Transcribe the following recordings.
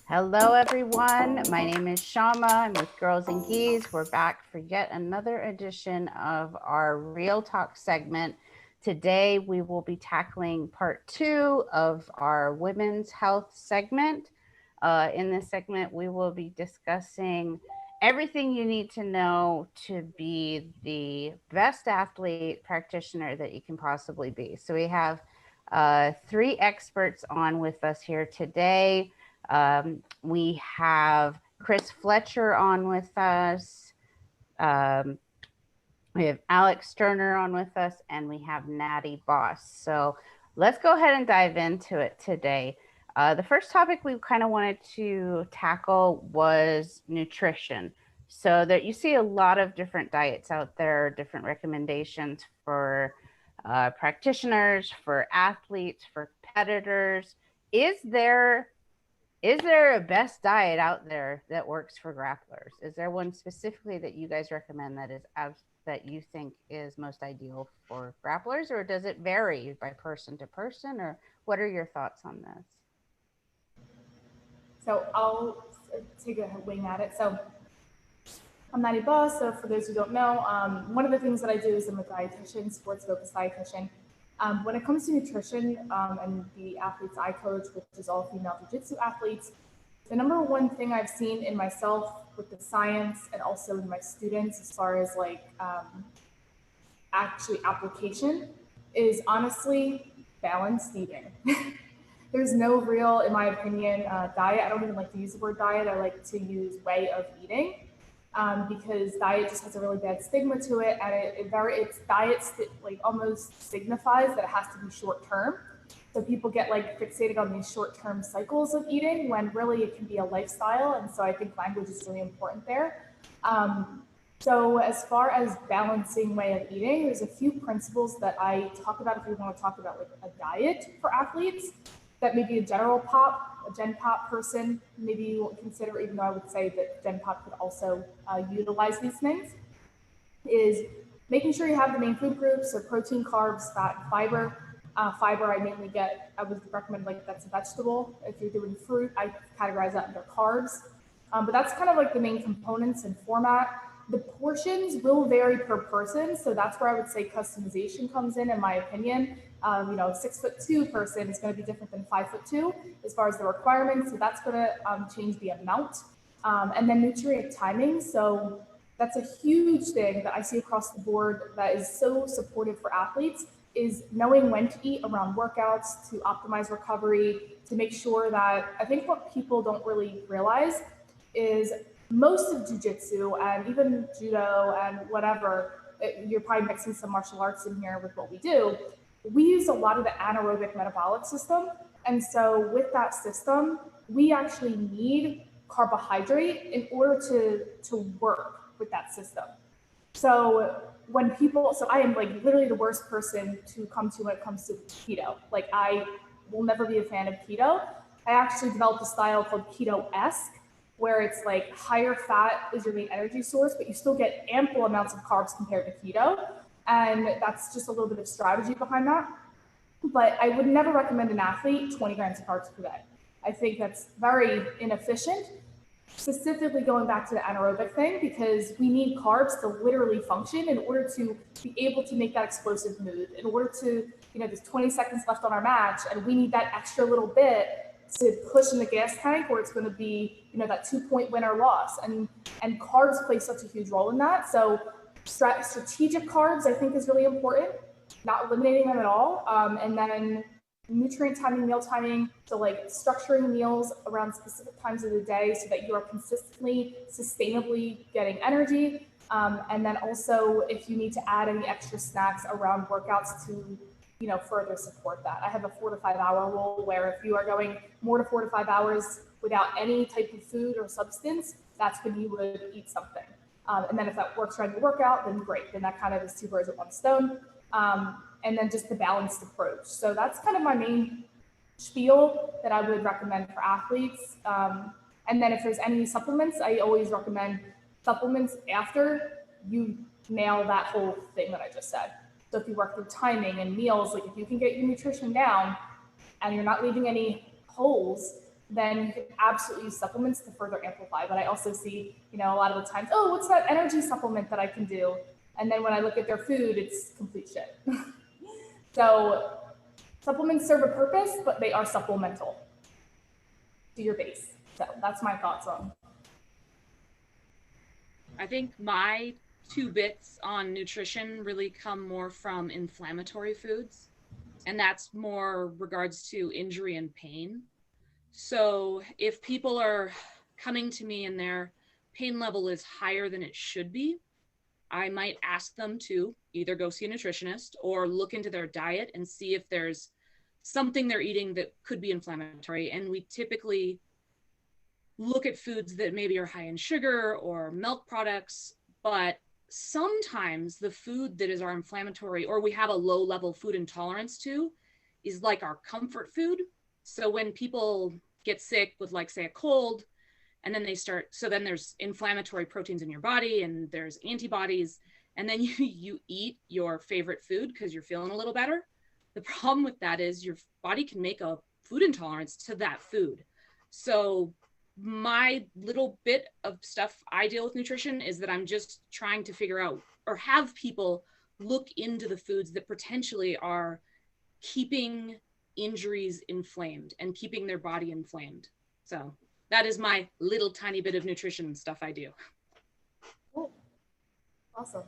Hello, everyone. My name is Shama. I'm with Girls In Gis. We're back for yet another edition of our Real Talk segment. Today, we will be tackling part 2 of our women's health segment. In this segment, we will be discussing everything you need to know to be the best athlete practitioner that you can possibly be. So we have 3 experts on with us here today. We have Chris Fletcher on with us. We have Alex Sterner on with us, and we have Nattie Boss. So let's go ahead and dive into it today. The first topic we kind of wanted to tackle was nutrition. So that you see a lot of different diets out there, different recommendations for practitioners, for athletes, for competitors. Is there a best diet out there that works for grapplers? Is there one specifically that you guys recommend that you think is most ideal for grapplers, or does it vary by person to person, or what are your thoughts on this? So I'll take a wing at it. So I'm Nattie Boss. So for those who don't know, one of the things that I do is I'm a dietitian, sports-focused dietitian. When it comes to nutrition and the athletes I coach, which is all female jiu-jitsu athletes, the number one thing I've seen in myself with the science and also in my students as far as like actually application is honestly balanced eating. There's no real, in my opinion, diet. I don't even like to use the word diet. I like to use way of eating. Because diet just has a really bad stigma to it, and it's diets that like almost signifies that it has to be short term. So people get like fixated on these short term cycles of eating when really it can be a lifestyle. And so I think language is really important there. So as far as balancing way of eating, there's a few principles that I talk about if we want to talk about like a diet for athletes that maybe a gen pop person, maybe you won't consider, even though I would say that gen pop could also utilize these things, is making sure you have the main food groups, so protein, carbs, fat, and fiber. Fiber, I would recommend like that's a vegetable. If you're doing fruit, I categorize that under carbs. But that's kind of like the main components and format. The portions will vary per person, so that's where I would say customization comes in my opinion. A 6'2" person is going to be different than 5'2" as far as the requirements, so that's going to change the amount. And then nutrient timing, so that's a huge thing that I see across the board that is so supportive for athletes, is knowing when to eat around workouts to optimize recovery, to make sure that, I think what people don't really realize is most of jiu-jitsu and even judo and whatever, you're probably mixing some martial arts in here with what we do, we use a lot of the anaerobic metabolic system. And so with that system, we actually need carbohydrate in order to work with that system. So I am like literally the worst person to come to when it comes to keto. Like I will never be a fan of keto. I actually developed a style called keto-esque, where it's like higher fat is your main energy source, but you still get ample amounts of carbs compared to keto. And that's just a little bit of strategy behind that. But I would never recommend an athlete 20 grams of carbs per day. I think that's very inefficient, specifically going back to the anaerobic thing, because we need carbs to literally function in order to be able to make that explosive move, in order to, there's 20 seconds left on our match, and we need that extra little bit to push in the gas tank where it's going to be, that 2-point win or loss. And carbs play such a huge role in that. So strategic carbs, I think, is really important, not eliminating them at all. And then nutrient timing, meal timing, so like structuring meals around specific times of the day so that you are consistently, sustainably getting energy. And then also if you need to add any extra snacks around workouts to further support that. I have a 4 to 5 hour rule where if you are going more to 4 to 5 hours without any type of food or substance, that's when you would eat something. And then if that works around your workout, then great. Then that kind of is 2 birds with 1 stone. And then just the balanced approach. So that's kind of my main spiel that I would recommend for athletes. And then if there's any supplements, I always recommend supplements after you nail that whole thing that I just said. So if you work through timing and meals, like if you can get your nutrition down and you're not leaving any holes, then you can absolutely use supplements to further amplify. But I also see, a lot of the times, oh, what's that energy supplement that I can do? And then when I look at their food, it's complete shit. So supplements serve a purpose, but they are supplemental to your base. So that's my thoughts on. I think my 2 bits on nutrition really come more from inflammatory foods, and that's more regards to injury and pain. So if people are coming to me and their pain level is higher than it should be, I might ask them to either go see a nutritionist or look into their diet and see if there's something they're eating that could be inflammatory. And we typically look at foods that maybe are high in sugar or milk products, but sometimes the food that is our inflammatory or we have a low level food intolerance to is like our comfort food. So when people get sick with, like, say, a cold, and then then there's inflammatory proteins in your body and there's antibodies, and then you eat your favorite food because you're feeling a little better. The problem with that is your body can make a food intolerance to that food. So my little bit of stuff I deal with nutrition is that I'm just trying to figure out or have people look into the foods that potentially are keeping injuries inflamed and keeping their body inflamed. So that is my little tiny bit of nutrition stuff I do. Cool. Awesome.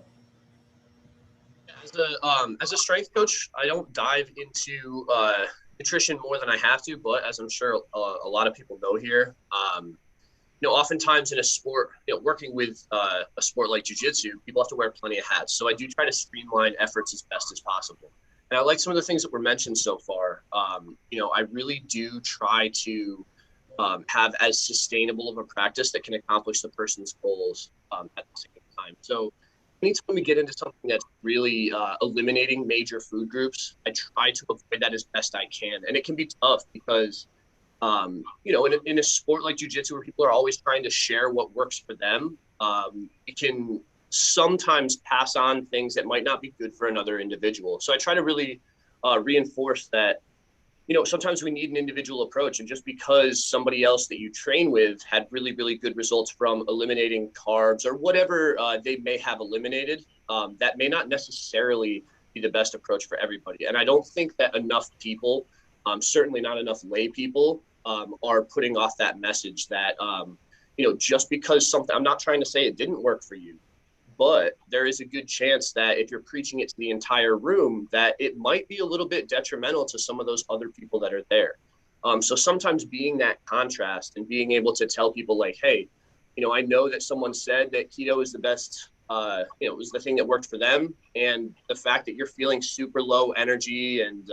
As a strength coach, I don't dive into nutrition more than I have to, but as I'm sure a lot of people know here, oftentimes in a sport, working with a sport like jiu-jitsu, people have to wear plenty of hats. So I do try to streamline efforts as best as possible. And I like some of the things that were mentioned so far. I really do try to have as sustainable of a practice that can accomplish the person's goals at the same time. So anytime we get into something that's really eliminating major food groups, I try to avoid that as best I can. And it can be tough because, in a sport like jiu-jitsu where people are always trying to share what works for them, it can sometimes pass on things that might not be good for another individual. So I try to really reinforce that, sometimes we need an individual approach. And just because somebody else that you train with had really, really good results from eliminating carbs or whatever they may have eliminated, that may not necessarily be the best approach for everybody. And I don't think that enough people, certainly not enough lay people, are putting off that message that, just because something, I'm not trying to say it didn't work for you, but there is a good chance that if you're preaching it to the entire room, that it might be a little bit detrimental to some of those other people that are there. So sometimes being that contrast and being able to tell people like, hey, I know that someone said that keto is the best, it was the thing that worked for them. And the fact that you're feeling super low energy and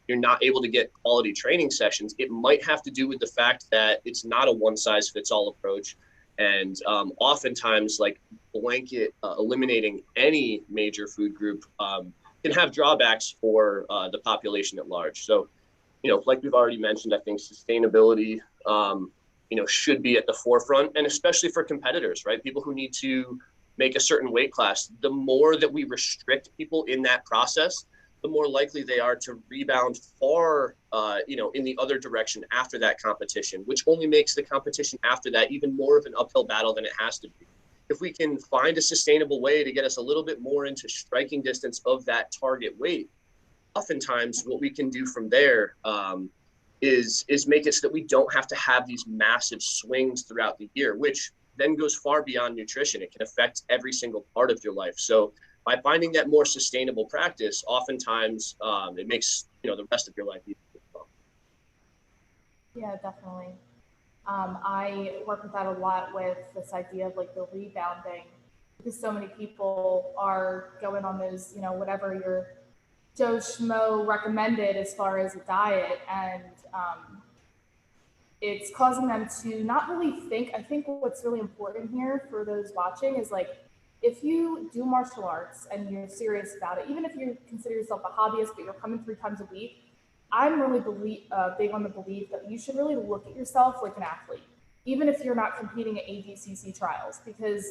you're not able to get quality training sessions, it might have to do with the fact that it's not a one size fits all approach. And oftentimes, like blanket eliminating any major food group can have drawbacks for the population at large. So, like we've already mentioned, I think sustainability, should be at the forefront, and especially for competitors, right? People who need to make a certain weight class. The more that we restrict people in that process, the more likely they are to rebound far, in the other direction after that competition, which only makes the competition after that even more of an uphill battle than it has to be. If we can find a sustainable way to get us a little bit more into striking distance of that target weight, oftentimes what we can do from there is make it so that we don't have to have these massive swings throughout the year, which then goes far beyond nutrition. It can affect every single part of your life. So by finding that more sustainable practice, oftentimes it makes the rest of your life easier as well. Yeah, definitely. I work with that a lot with this idea of like the rebounding, because so many people are going on those, whatever your Joe Schmo recommended as far as a diet, and it's causing them to not really think. I think what's really important here for those watching is like, if you do martial arts and you're serious about it, even if you consider yourself a hobbyist, but you're coming 3 times a week, I'm really big on the belief that you should really look at yourself like an athlete, even if you're not competing at ADCC trials, because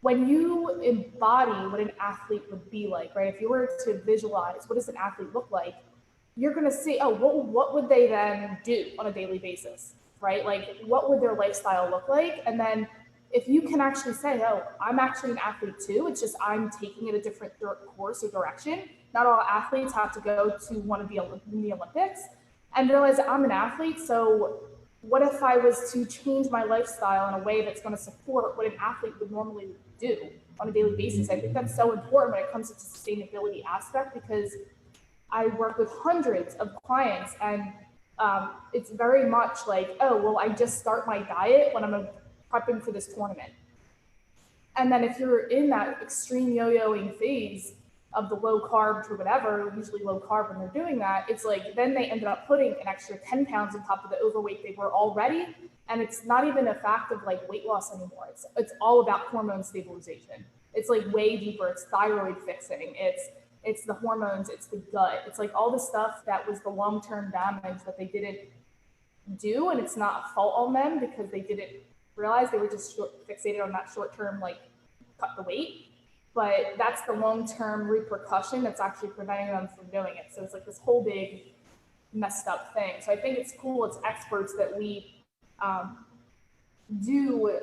when you embody what an athlete would be like, right? If you were to visualize what does an athlete look like, you're going to see, oh, what would they then do on a daily basis, right? Like, what would their lifestyle look like? And then if you can actually say, oh, I'm actually an athlete too, it's just I'm taking it a different course or direction. Not all athletes have to go to one of the Olympics, and realize that I'm an athlete. So what if I was to change my lifestyle in a way that's going to support what an athlete would normally do on a daily basis? I think that's so important when it comes to the sustainability aspect, because I work with hundreds of clients, and it's very much like, oh, well, I just start my diet when I'm prepping for this tournament. And then if you're in that extreme yo-yoing phase of the low carb to whatever, usually low carb when they're doing that, it's like then they ended up putting an extra 10 pounds on top of the overweight they were already. And it's not even a fact of like weight loss anymore. It's all about hormone stabilization. It's like way deeper. It's thyroid fixing. It's the hormones, it's the gut. It's like all the stuff that was the long-term damage that they didn't do. And it's not a fault on them because they didn't realize, they were just fixated on that short-term, like cut the weight. But that's the long-term repercussion that's actually preventing them from doing it. So it's like this whole big messed up thing. So I think it's cool, it's experts that we do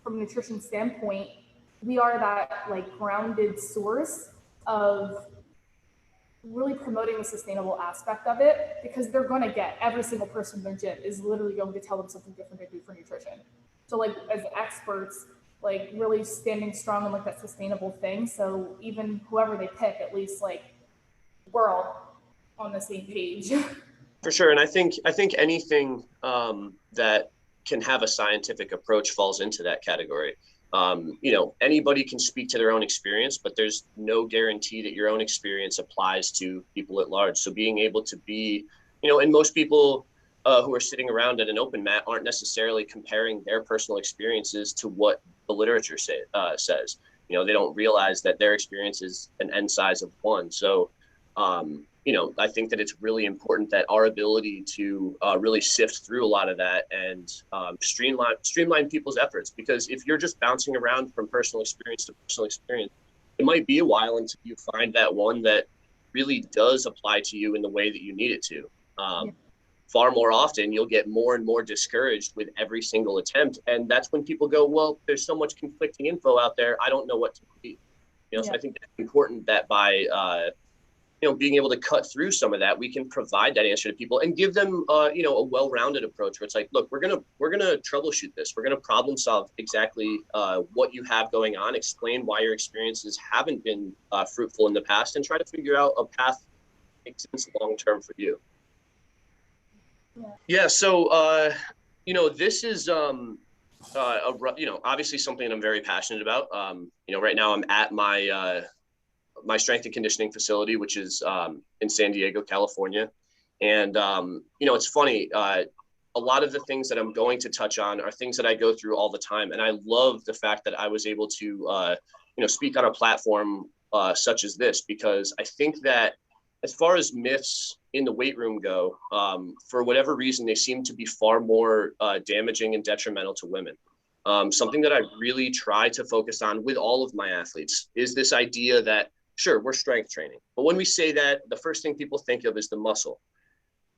from a nutrition standpoint. We are that like grounded source of really promoting the sustainable aspect of it, because they're going to get, every single person in their gym is literally going to tell them something different to do for nutrition. So like as experts, like really standing strong on like that sustainable thing. So even whoever they pick, at least like we're all on the same page. For sure. And I think anything that can have a scientific approach falls into that category. Anybody can speak to their own experience, but there's no guarantee that your own experience applies to people at large. So being able to be, and most people who are sitting around at an open mat aren't necessarily comparing their personal experiences to what the literature says. They don't realize that their experience is an N size of one. So, I think that it's really important that our ability to really sift through a lot of that and streamline people's efforts, because if you're just bouncing around from personal experience to personal experience, it might be a while until you find that one that really does apply to you in the way that you need it to. Far more often, you'll get more and more discouraged with every single attempt. And that's when people go, well, there's so much conflicting info out there, I don't know what to believe. So I think it's important that by being able to cut through some of that, we can provide that answer to people and give them, a well-rounded approach where it's like, look, we're gonna troubleshoot this. We're gonna problem solve exactly what you have going on, explain why your experiences haven't been fruitful in the past, and try to figure out a path that makes sense long-term for you. Yeah. So, this is, obviously something that I'm very passionate about. Right now I'm at my strength and conditioning facility, which is in San Diego, California. And, it's funny. A lot of the things that I'm going to touch on are things that I go through all the time. And I love the fact that I was able to, speak on a platform such as this, because I think that as far as myths in the weight room go, for whatever reason, they seem to be far more damaging and detrimental to women. Something that I really try to focus on with all of my athletes is this idea that, sure, we're strength training, but when we say that, the first thing people think of is the muscle.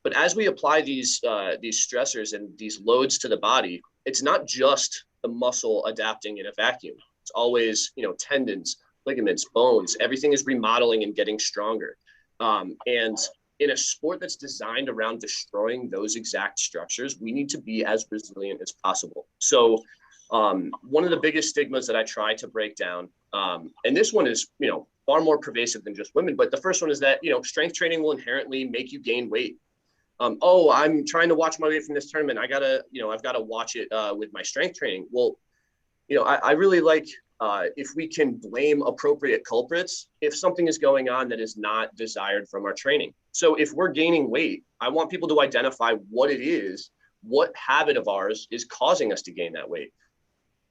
But as we apply these stressors and these loads to the body, it's not just the muscle adapting in a vacuum. It's always, tendons, ligaments, bones, everything is remodeling and getting stronger. And in a sport that's designed around destroying those exact structures, we need to be as resilient as possible. So one of the biggest stigmas that I try to break down, and this one is, far more pervasive than just women, but the first one is that, strength training will inherently make you gain weight. I'm trying to watch my weight from this tournament. I've got to watch it with my strength training. Well, I really like if we can blame appropriate culprits if something is going on that is not desired from our training. So if we're gaining weight, I want people to identify what it is, what habit of ours is causing us to gain that weight.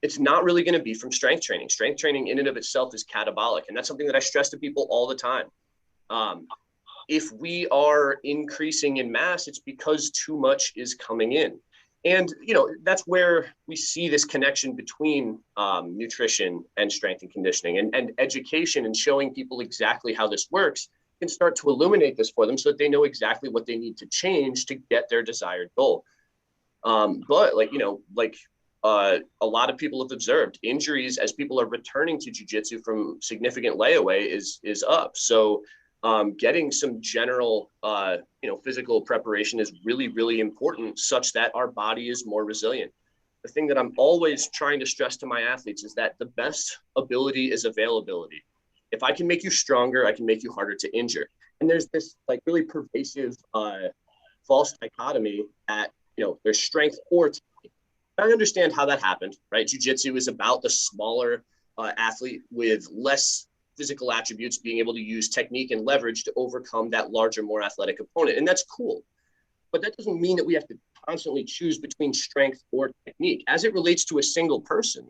It's not really going to be from strength training. Strength training in and of itself is catabolic. And that's something that I stress to people all the time. If we are increasing in mass, it's because too much is coming in. And, that's where we see this connection between nutrition and strength and conditioning, and education, and showing people exactly how this works can start to illuminate this for them so that they know exactly what they need to change to get their desired goal. But a lot of people have observed, injuries as people are returning to jiu-jitsu from significant layaway is up. So getting some general, physical preparation is really, really important, such that our body is more resilient. The thing that I'm always trying to stress to my athletes is that the best ability is availability. If I can make you stronger, I can make you harder to injure. And there's this really pervasive false dichotomy that, there's strength or technique. I understand how that happened, right? Jiu-jitsu is about the smaller athlete with less physical attributes being able to use technique and leverage to overcome that larger, more athletic opponent. And that's cool. But that doesn't mean that we have to constantly choose between strength or technique. As it relates to a single person,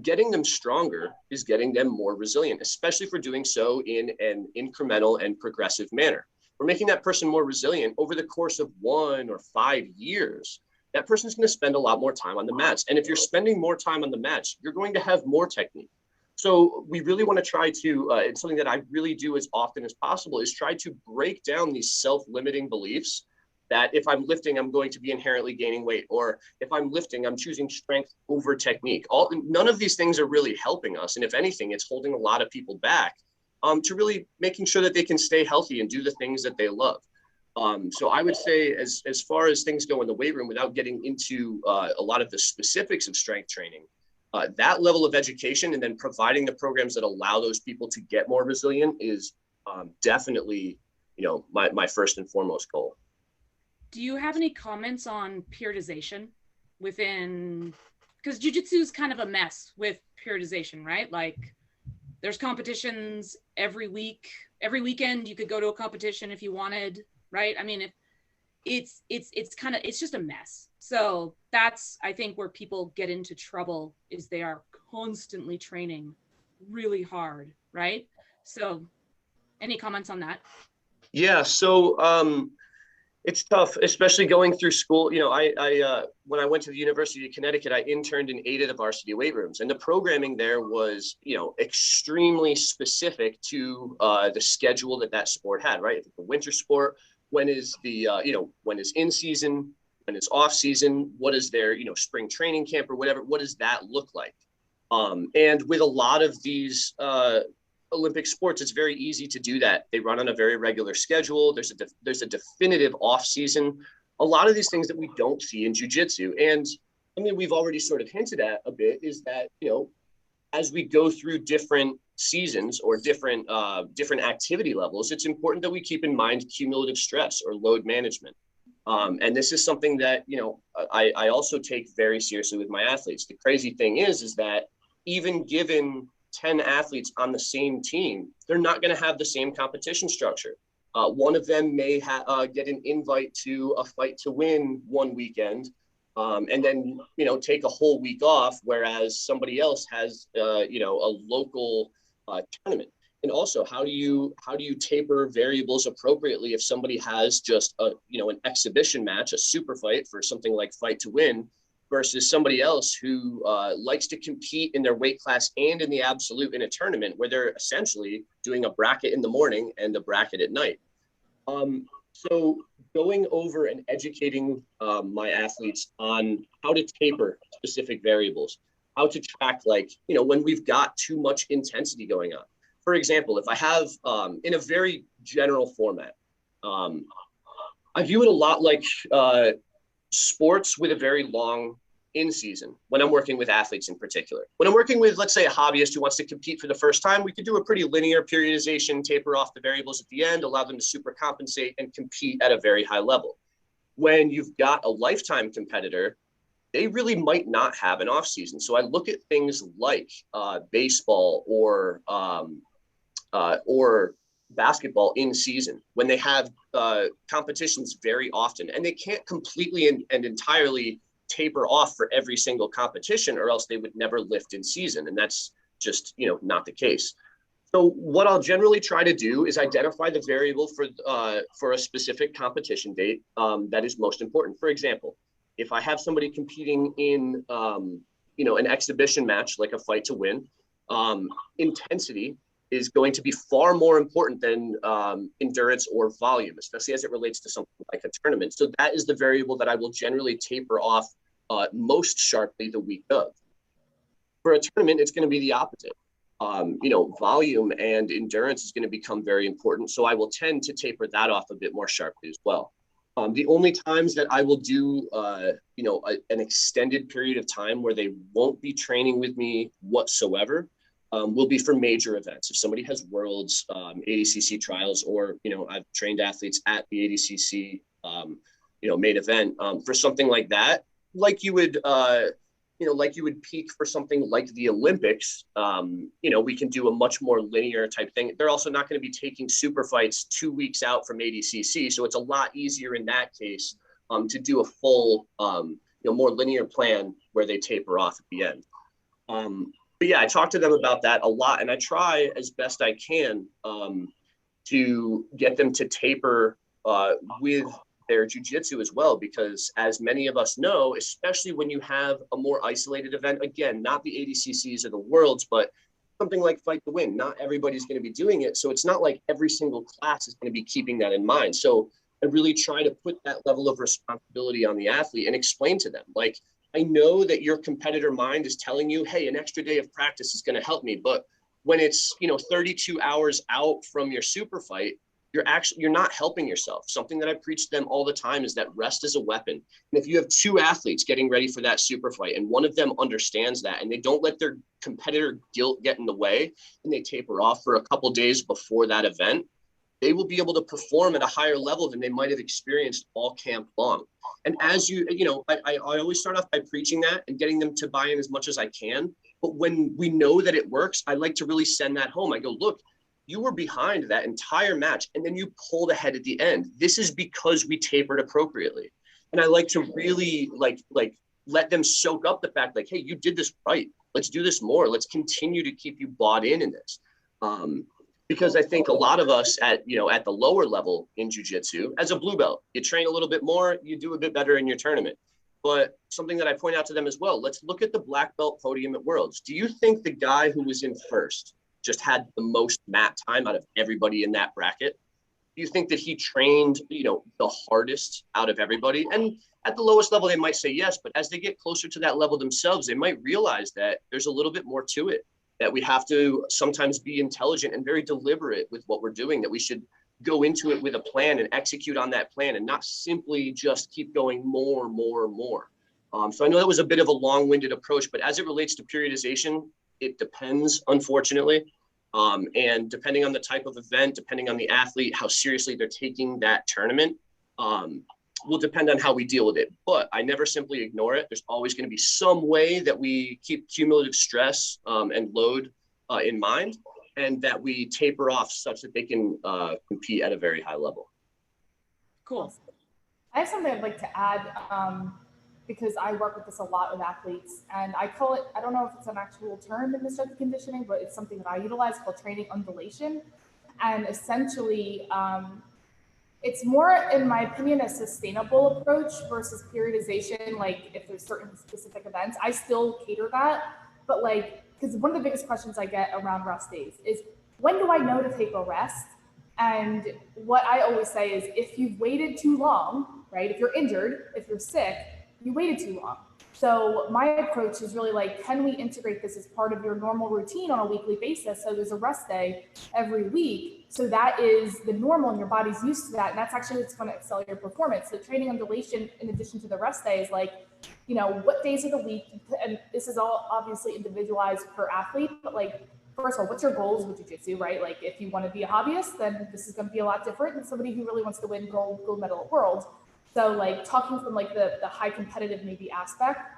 getting them stronger is getting them more resilient, especially for doing so in an incremental and progressive manner. We're making that person more resilient over the course of 1 or 5 years. That person's going to spend a lot more time on the mats. And if you're spending more time on the mats, you're going to have more technique. So we really want to try to, it's something that I really do as often as possible, is try to break down these self-limiting beliefs that if I'm lifting, I'm going to be inherently gaining weight, or if I'm lifting, I'm choosing strength over technique. None of these things are really helping us. And if anything, it's holding a lot of people back to really making sure that they can stay healthy and do the things that they love. So I would say as far as things go in the weight room, without getting into a lot of the specifics of strength training, that level of education and then providing the programs that allow those people to get more resilient is definitely, my first and foremost goal. Do you have any comments on periodization within, because jiu-jitsu is kind of a mess with periodization, right? Like there's competitions every week, every weekend you could go to a competition if you wanted, right? I mean, it's just a mess. So that's, I think, where people get into trouble, is they are constantly training really hard, right? So any comments on that? Yeah, so it's tough, especially going through school. I when I went to the University of Connecticut, I interned in 8 of the varsity weight rooms, and the programming there was, extremely specific to the schedule that sport had, right? If it's a winter sport, when is the, when is in season, when it's off season, what is their, spring training camp or whatever, what does that look like? And with a lot of these Olympic sports, it's very easy to do that. They run on a very regular schedule. There's a definitive off season. A lot of these things that we don't see in jiu-jitsu. And I mean, we've already sort of hinted at a bit, is that, as we go through different seasons or different activity levels, it's important that we keep in mind cumulative stress or load management. And this is something that, I also take very seriously with my athletes. The crazy thing is that even given 10 athletes on the same team, they're not going to have the same competition structure. One of them may get an invite to a fight to win one weekend, and then, take a whole week off, whereas somebody else has, a local tournament. And also, how do you taper variables appropriately if somebody has just an exhibition match, a super fight for something like fight to win, versus somebody else who likes to compete in their weight class and in the absolute in a tournament, where they're essentially doing a bracket in the morning and a bracket at night. So going over and educating my athletes on how to taper specific variables, how to track, when we've got too much intensity going on. For example, if I have, in a very general format, I view it a lot like sports with a very long in season, when I'm working with athletes in particular. When I'm working with, let's say, a hobbyist who wants to compete for the first time, we could do a pretty linear periodization, taper off the variables at the end, allow them to super compensate and compete at a very high level. When you've got a lifetime competitor, they really might not have an off season. So I look at things like baseball or basketball in season, when they have competitions very often, and they can't completely and entirely taper off for every single competition, or else they would never lift in season. And that's just, not the case. So what I'll generally try to do is identify the variable for a specific competition date that is most important. For example, If I have somebody competing in, an exhibition match, like a fight to win, intensity is going to be far more important than endurance or volume, especially as it relates to something like a tournament. So that is the variable that I will generally taper off most sharply the week of. For a tournament, it's going to be the opposite. Volume and endurance is going to become very important. So I will tend to taper that off a bit more sharply as well. The only times that I will do, an extended period of time where they won't be training with me whatsoever will be for major events. If somebody has worlds, ADCC trials, or, I've trained athletes at the ADCC, main event for something like that, like you would peak for something like the Olympics, we can do a much more linear type thing. They're also not going to be taking super fights 2 weeks out from ADCC. So it's a lot easier in that case to do a full, more linear plan where they taper off at the end. But yeah, I talk to them about that a lot, and I try as best I can to get them to taper with their jiu-jitsu as well, because as many of us know, especially when you have a more isolated event, again, not the ADCCs or the worlds, but something like Fight to Win, not everybody's going to be doing it. So it's not like every single class is going to be keeping that in mind. So I really try to put that level of responsibility on the athlete and explain to them, like, I know that your competitor mind is telling you, hey, an extra day of practice is going to help me. But when it's, 32 hours out from your super fight, you're not helping yourself. Something that I preach to them all the time is that rest is a weapon. And if you have two athletes getting ready for that super fight, and one of them understands that, and they don't let their competitor guilt get in the way, and they taper off for a couple days before that event, they will be able to perform at a higher level than they might have experienced all camp long. And as I always start off by preaching that and getting them to buy in as much as I can. But when we know that it works, I like to really send that home. I go, look, you were behind that entire match, and then you pulled ahead at the end. This is because we tapered appropriately. And I like to really like let them soak up the fact, like, hey, you did this right. Let's do this more. Let's continue to keep you bought in this. Because I think a lot of us at the lower level in jiu-jitsu, as a blue belt, you train a little bit more, you do a bit better in your tournament. But something that I point out to them as well, let's look at the black belt podium at Worlds. Do you think the guy who was in first just had the most mat time out of everybody in that bracket? Do you think that he trained, the hardest out of everybody? And at the lowest level, they might say yes, but as they get closer to that level themselves, they might realize that there's a little bit more to it, that we have to sometimes be intelligent and very deliberate with what we're doing, that we should go into it with a plan and execute on that plan and not simply just keep going more. So I know that was a bit of a long-winded approach, but as it relates to periodization, it depends, unfortunately. And depending on the type of event, depending on the athlete, how seriously they're taking that tournament, will depend on how we deal with it. But I never simply ignore it. There's always going to be some way that we keep cumulative stress and load in mind, and that we taper off such that they can compete at a very high level. Cool. I have something I'd like to add, because I work with this a lot with athletes, and I call it, I don't know if it's an actual term in the strength and conditioning, but it's something that I utilize called training undulation. And essentially, it's more, in my opinion, a sustainable approach versus periodization. Like if there's certain specific events, I still cater that. But because one of the biggest questions I get around rest days is, when do I know to take a rest? And what I always say is, if you've waited too long, right? If you're injured, if you're sick, you waited too long. So my approach is really can we integrate this as part of your normal routine on a weekly basis? So there's a rest day every week. So that is the normal, and your body's used to that. And that's actually what's going to excel your performance. So training undulation, in addition to the rest days, what days of the week, and this is all obviously individualized per athlete, but first of all, what's your goals with jiu-jitsu, right? If you want to be a hobbyist, then this is going to be a lot different than somebody who really wants to win gold medal at Worlds. So talking from the high competitive maybe aspect.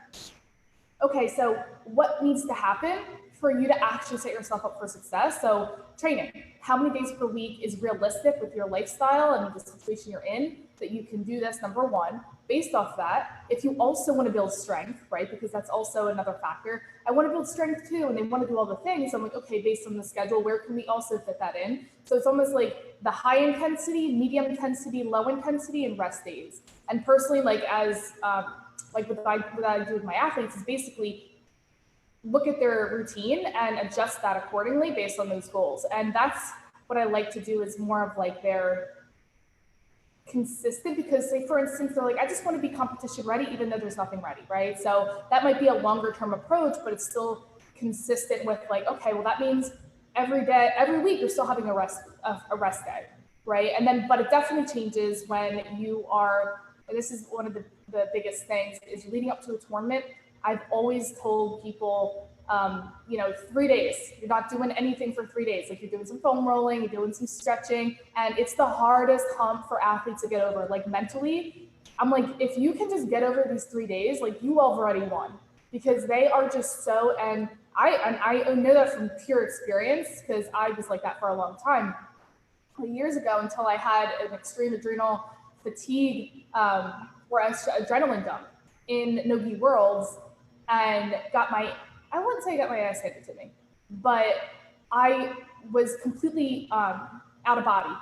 Okay, so what needs to happen for you to actually set yourself up for success? So training, how many days per week is realistic with your lifestyle and the situation you're in that you can do this, number one. Based off that, if you also want to build strength, right? Because that's also another factor. I want to build strength too, and they want to do all the things. I'm okay, based on the schedule, where can we also fit that in? So it's almost like the high intensity, medium intensity, low intensity, and rest days. And personally, as like what I do with my athletes is basically look at their routine and adjust that accordingly based on those goals. And that's what I like to do, is more of like their consistent, because say for instance, they're like, I just want to be competition ready, even though there's nothing ready, right? So that might be a longer term approach, but it's still consistent with like, okay, well that means every week you're still having a rest day, right? And then, but it definitely changes when you are, and this is one of the biggest things, is leading up to a tournament. I've always told people, 3 days, you're not doing anything for 3 days. Like you're doing some foam rolling, you're doing some stretching, and it's the hardest hump for athletes to get over. Like mentally, I'm like, if you can just get over these 3 days, like you have already won, because they are just so, and I know that from pure experience, because I was like that for a long time. Years ago, until I had an extreme adrenal fatigue, where I was adrenaline dump in Nogi Worlds, and I wouldn't say I got my ass handed to me, but I was completely out of body.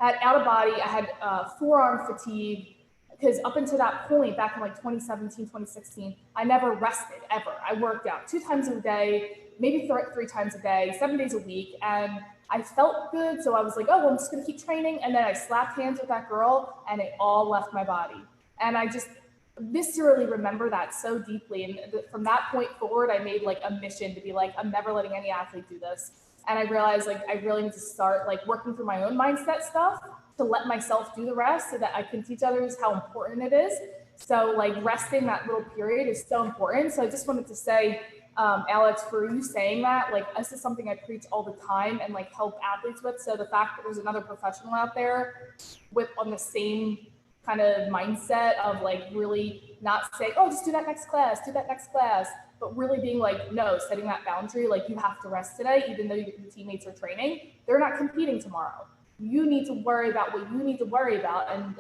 I had forearm fatigue, because up until that point, back in like 2017, 2016, I never rested ever. I worked out 2 times a day, maybe 3 times a day, 7 days a week. And I felt good. So I was like, oh, well, I'm just going to keep training. And then I slapped hands with that girl and it all left my body. And I just viscerally remember that so deeply. And from that point forward, I made like a mission to be like, I'm never letting any athlete do this. And I realized like I really need to start like working through my own mindset stuff to let myself do the rest, so that I can teach others how important it is. So like resting that little period is so important. So I just wanted to say, Alex, for you saying that, like this is something I preach all the time and like help athletes with. So the fact that there's another professional out there on the same kind of mindset of like really not saying, oh, just do that next class, but really being like, no, setting that boundary, like you have to rest today, even though your teammates are training, they're not competing tomorrow. You need to worry about what you need to worry about, and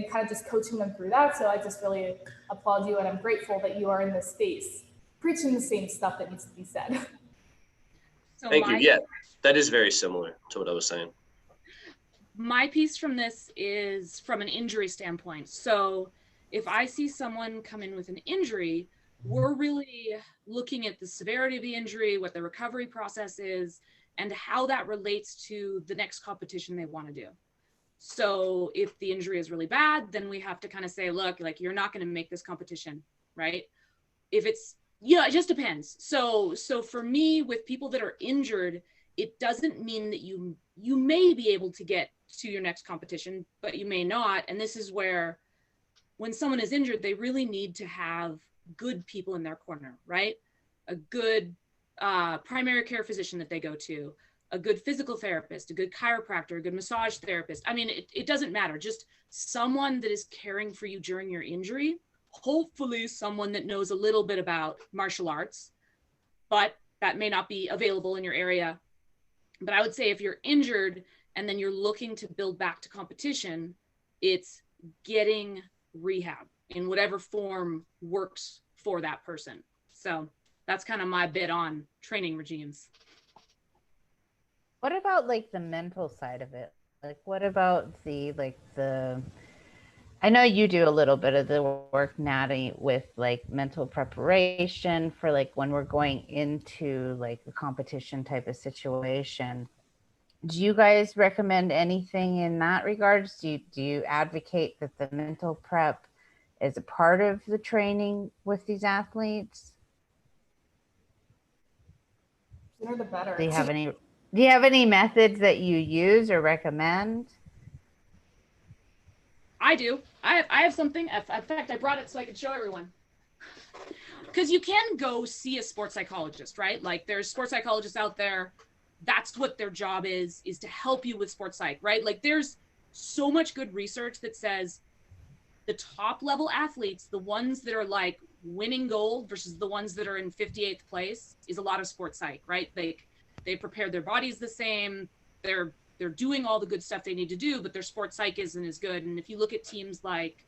kind of just coaching them through that. So I just really applaud you, and I'm grateful that you are in this space, preaching the same stuff that needs to be said. So Thank you. Yeah, that is very similar to what I was saying. My piece from this is from an injury standpoint. So if I see someone come in with an injury, we're really looking at the severity of the injury, what the recovery process is, and how that relates to the next competition they want to do. So if the injury is really bad, then we have to kind of say, look, like you're not going to make this competition, right? If it's, it just depends. So for me, with people that are injured, it doesn't mean that you may be able to get to your next competition, but you may not. And this is where, when someone is injured, they really need to have good people in their corner, right? A good primary care physician that they go to, a good physical therapist, a good chiropractor, a good massage therapist. I mean, it doesn't matter. Just someone that is caring for you during your injury, hopefully someone that knows a little bit about martial arts, but that may not be available in your area. But I would say if you're injured and then you're looking to build back to competition, it's getting rehab in whatever form works for that person. So that's kind of my bit on training regimes. What about like the mental side of it? Like, what about I know you do a little bit of the work, Nattie, with like mental preparation for like when we're going into like a competition type of situation. Do you guys recommend anything in that regards? Do you advocate that the mental prep is a part of the training with these athletes? Sooner the better. Do you have any methods that you use or recommend? I do. I have something. In fact, I brought it so I could show everyone. Because you can go see a sports psychologist, right? Like there's sports psychologists out there. That's what their job is to help you with sports psych, right? Like there's so much good research that says the top level athletes, the ones that are like winning gold versus the ones that are in 58th place, is a lot of sports psych, right? They prepare their bodies the same. They're doing all the good stuff they need to do, but their sports psych isn't as good. And if you look at teams like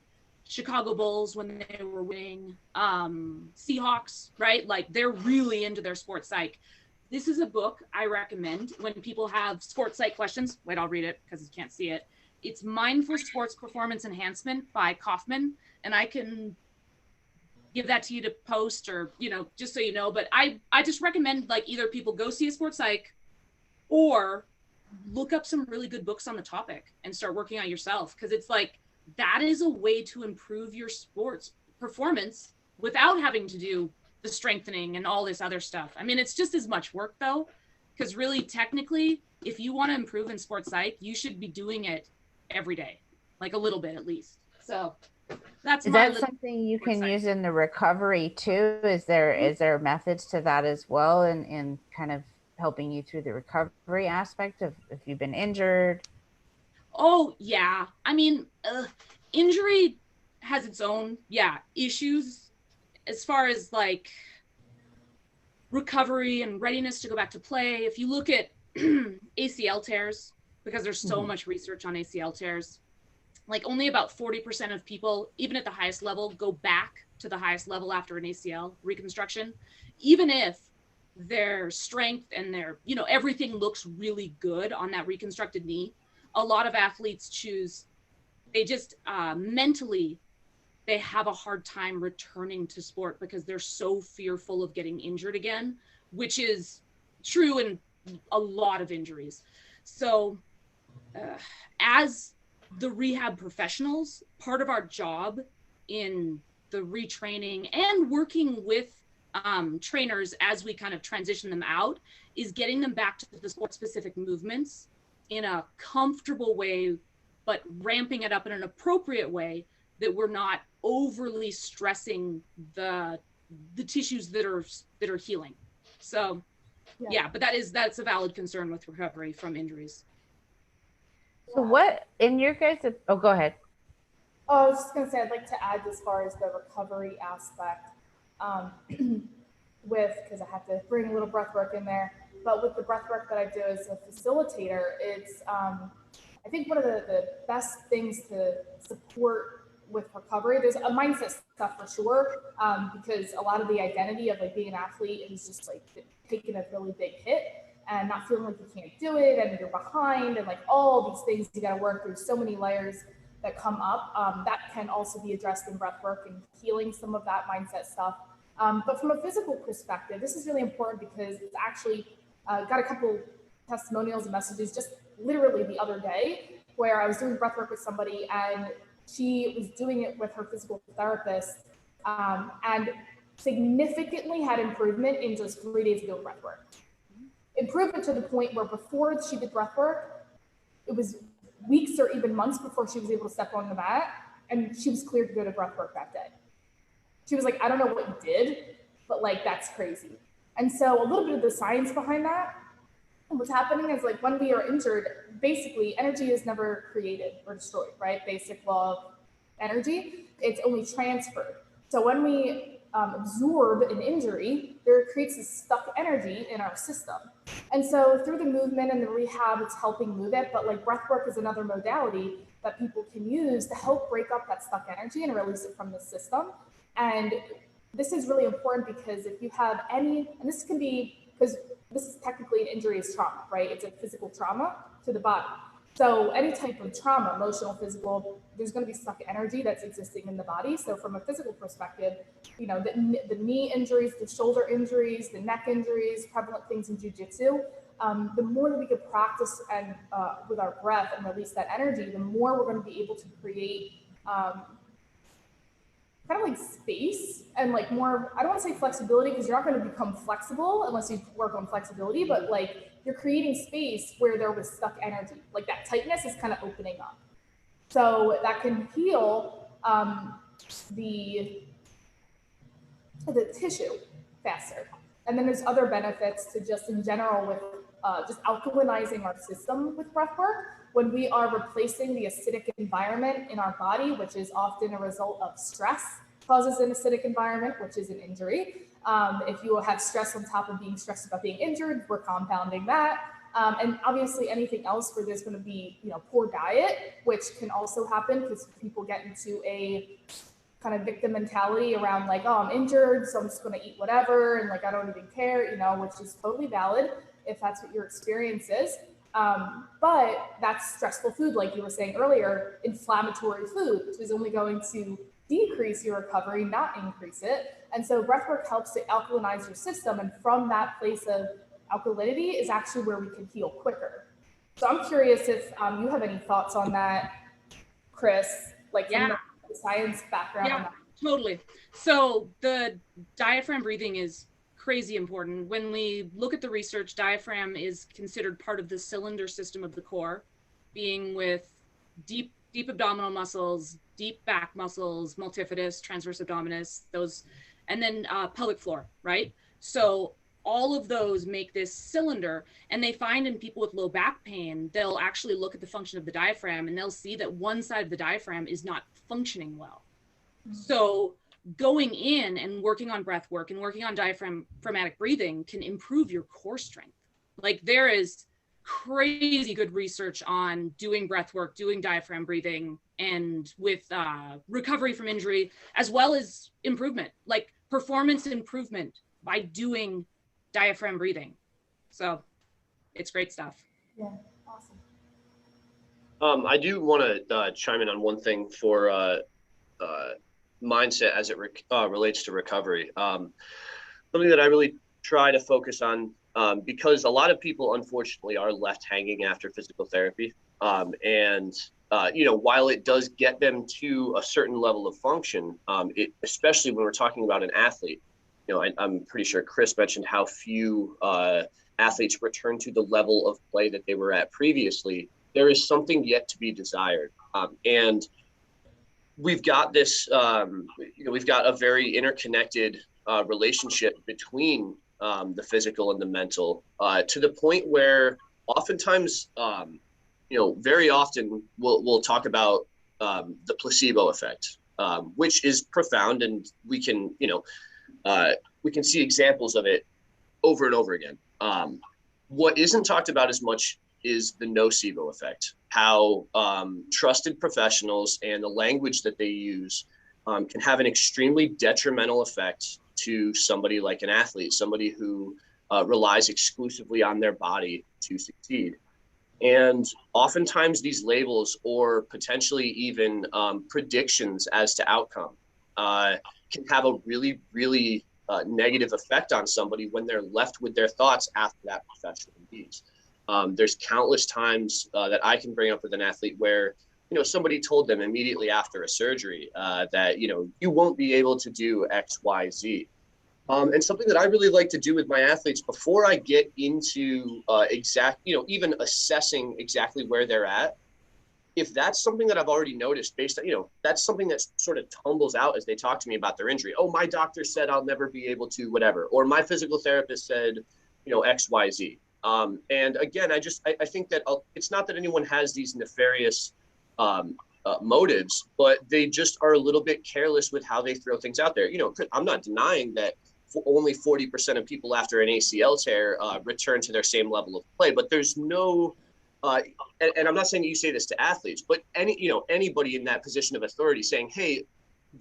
Chicago Bulls when they were winning, Seahawks, right? Like they're really into their sports psych. This is a book I recommend when people have sports psych questions. Wait, I'll read it because you can't see it. It's Mindful Sports Performance Enhancement by Kaufman. And I can give that to you to post, or, you know, just so you know. But I just recommend, like, either people go see a sports psych or look up some really good books on the topic and start working on yourself, because it's like that is a way to improve your sports performance without having to do the strengthening and all this other stuff. I mean, it's just as much work though, because really technically, if you want to improve in sports psych, you should be doing it every day, like a little bit at least. So that's Is that something you can use in the recovery too? Is there methods to that as well, in kind of helping you through the recovery aspect of if you've been injured? Oh yeah, I mean, injury has its own issues as far as like recovery and readiness to go back to play. If you look at ACL tears, because there's so much research on ACL tears, like only about 40% of people, even at the highest level, go back to the highest level after an ACL reconstruction, even if their strength and their, you know, everything looks really good on that reconstructed knee. A lot of athletes choose, they just mentally, they have a hard time returning to sport because they're so fearful of getting injured again, which is true in a lot of injuries. So as the rehab professionals, part of our job in the retraining and working with trainers as we kind of transition them out is getting them back to the sport specific movements in a comfortable way, but ramping it up in an appropriate way, that we're not overly stressing the tissues that are healing. So but that's a valid concern with recovery from injuries. So what in your guys' go ahead. Oh, I was just gonna say, I'd like to add as far as the recovery aspect, because I have to bring a little breath work in there. But with the breath work that I do as a facilitator, it's I think one of the best things to support with recovery. There's a mindset stuff for sure, because a lot of the identity of like being an athlete is just like taking a really big hit and not feeling like you can't do it and you're behind and like all these things you got to work through, so many layers that come up. That can also be addressed in breath work and healing some of that mindset stuff. But from a physical perspective, this is really important because it's actually got a couple testimonials and messages just literally the other day where I was doing breath work with somebody and she was doing it with her physical therapist and significantly had improvement in just 3 days ago breath work. Improvement to the point where before she did breath work, it was weeks or even months before she was able to step on the mat, and she was cleared to go to breath work that day. She was like, I don't know what you did, but like, that's crazy. And so a little bit of the science behind that, what's happening is like when we are injured, basically energy is never created or destroyed, right? Basic law of energy, it's only transferred. So when we absorb an injury, there creates this stuck energy in our system. And so through the movement and the rehab, it's helping move it. But like breath work is another modality that people can use to help break up that stuck energy and release it from the system. And this is really important because if you have any, and this can be, because this is technically an injury is trauma, right? It's a physical trauma to the body. So any type of trauma, emotional, physical, there's going to be stuck energy that's existing in the body. So from a physical perspective, you know, the knee injuries, the shoulder injuries, the neck injuries, prevalent things in jiu-jitsu, the more that we could practice and with our breath and release that energy, the more we're going to be able to create kind of like space and like more, I don't want to say flexibility because you're not going to become flexible unless you work on flexibility, but like you're creating space where there was stuck energy, like that tightness is kind of opening up. So that can heal the tissue faster. And then there's other benefits to just in general with just alkalinizing our system with breath work. When we are replacing the acidic environment in our body, which is often a result of stress, causes an acidic environment, which is an injury. If you have stress on top of being stressed about being injured, we're compounding that. And obviously anything else where there's going to be, you know, poor diet, which can also happen because people get into a kind of victim mentality around like, oh, I'm injured, so I'm just going to eat whatever. And like, I don't even care, you know, which is totally valid if that's what your experience is. But that's stressful food, like you were saying earlier, inflammatory food, which is only going to decrease your recovery, not increase it. And so breathwork helps to alkalinize your system. And from that place of alkalinity is actually where we can heal quicker. So I'm curious if you have any thoughts on that, Chris, like from the science background on that. Totally. So the diaphragm breathing is crazy important. When we look at the research, diaphragm is considered part of the cylinder system of the core, being with deep abdominal muscles, deep back muscles, multifidus, transverse abdominis, those, and then pelvic floor, right? So all of those make this cylinder, and they find in people with low back pain, they'll actually look at the function of the diaphragm and they'll see that one side of the diaphragm is not functioning well. So going in and working on breath work and working on diaphragmatic breathing can improve your core strength. Like there is crazy good research on doing breath work, doing diaphragm breathing, and with recovery from injury, as well as improvement, like performance improvement by doing diaphragm breathing. So it's great stuff. Yeah, awesome. I do want to chime in on one thing for mindset as it relates to recovery. Something that I really try to focus on, because a lot of people unfortunately are left hanging after physical therapy. And while it does get them to a certain level of function, especially when we're talking about an athlete, I'm pretty sure Chris mentioned how few athletes return to the level of play that they were at previously. There is something yet to be desired. And we've got this, we've got a very interconnected relationship between the physical and the mental, to the point where oftentimes, very often we'll talk about the placebo effect, which is profound, and we can see examples of it over and over again. What isn't talked about as much is the nocebo effect, how trusted professionals and the language that they use can have an extremely detrimental effect to somebody like an athlete, somebody who relies exclusively on their body to succeed. And oftentimes these labels, or potentially even predictions as to outcome, can have a really, really negative effect on somebody when they're left with their thoughts after that professional leaves. There's countless times that I can bring up with an athlete where, somebody told them immediately after a surgery that, you won't be able to do X, Y, Z. And something that I really like to do with my athletes before I get into even assessing exactly where they're at, if that's something that I've already noticed based on, that's something that sort of tumbles out as they talk to me about their injury. Oh, my doctor said I'll never be able to whatever, or my physical therapist said, X, Y, Z. And again, I think that it's not that anyone has these nefarious motives, but they just are a little bit careless with how they throw things out there. I'm not denying that only 40% of people after an ACL tear return to their same level of play, but there's no, and I'm not saying you say this to athletes, but anybody in that position of authority saying, hey,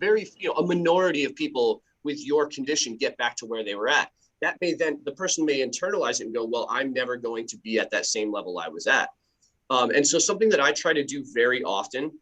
a minority of people with your condition get back to where they were at. That may then, the person may internalize it and go, well, I'm never going to be at that same level I was at. And so something that I try to do very often,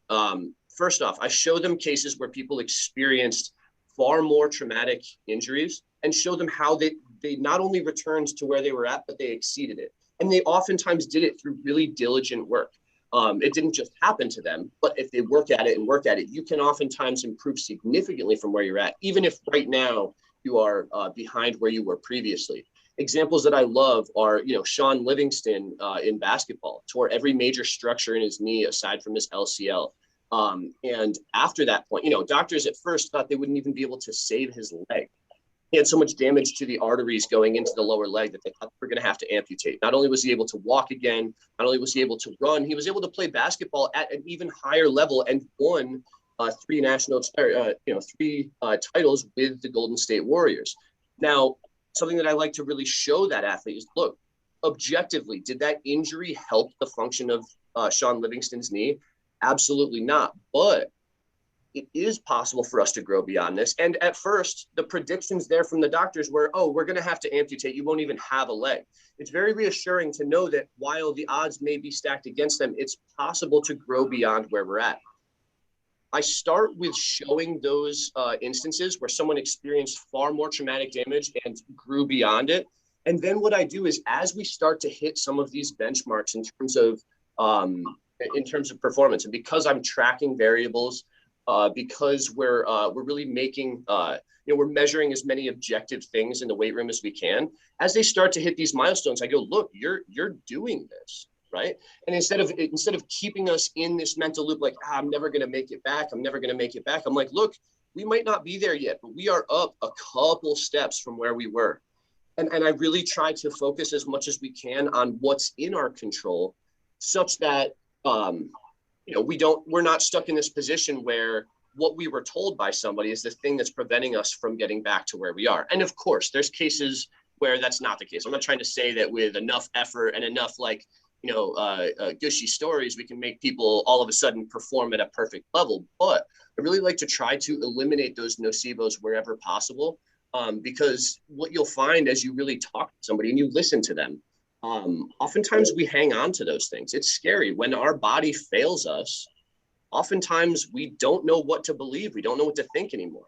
first off, I show them cases where people experienced far more traumatic injuries and show them how they not only returned to where they were at, but they exceeded it. And they oftentimes did it through really diligent work. It didn't just happen to them, but if they work at it, you can oftentimes improve significantly from where you're at, even if right now you are behind where you were previously. Examples that I love are, Sean Livingston in basketball tore every major structure in his knee aside from his LCL. And after that point, doctors at first thought they wouldn't even be able to save his leg. He had so much damage to the arteries going into the lower leg that they thought they were going to have to amputate. Not only was he able to walk again, not only was he able to run, he was able to play basketball at an even higher level and won three titles with the Golden State Warriors. Now, something that I like to really show that athlete is, look, objectively, did that injury help the function of Sean Livingston's knee? Absolutely not. But it is possible for us to grow beyond this. And at first, the predictions there from the doctors were, oh, we're going to have to amputate. You won't even have a leg. It's very reassuring to know that while the odds may be stacked against them, it's possible to grow beyond where we're at. I start with showing those instances where someone experienced far more traumatic damage and grew beyond it. And then what I do is, as we start to hit some of these benchmarks in terms of performance, and because I'm tracking variables, because we're really making we're measuring as many objective things in the weight room as we can. As they start to hit these milestones, I go, look, you're doing this, right? And instead of keeping us in this mental loop, like, I'm never going to make it back, I'm like, look, we might not be there yet, but we are up a couple steps from where we were. And I really try to focus as much as we can on what's in our control, such that we're not stuck in this position where what we were told by somebody is the thing that's preventing us from getting back to where we are. And of course, there's cases where that's not the case. I'm not trying to say that with enough effort and enough gushy stories, we can make people all of a sudden perform at a perfect level. But I really like to try to eliminate those nocebos wherever possible, because what you'll find as you really talk to somebody and you listen to them, oftentimes we hang on to those things. It's scary when our body fails us. Oftentimes we don't know what to believe. We don't know what to think anymore.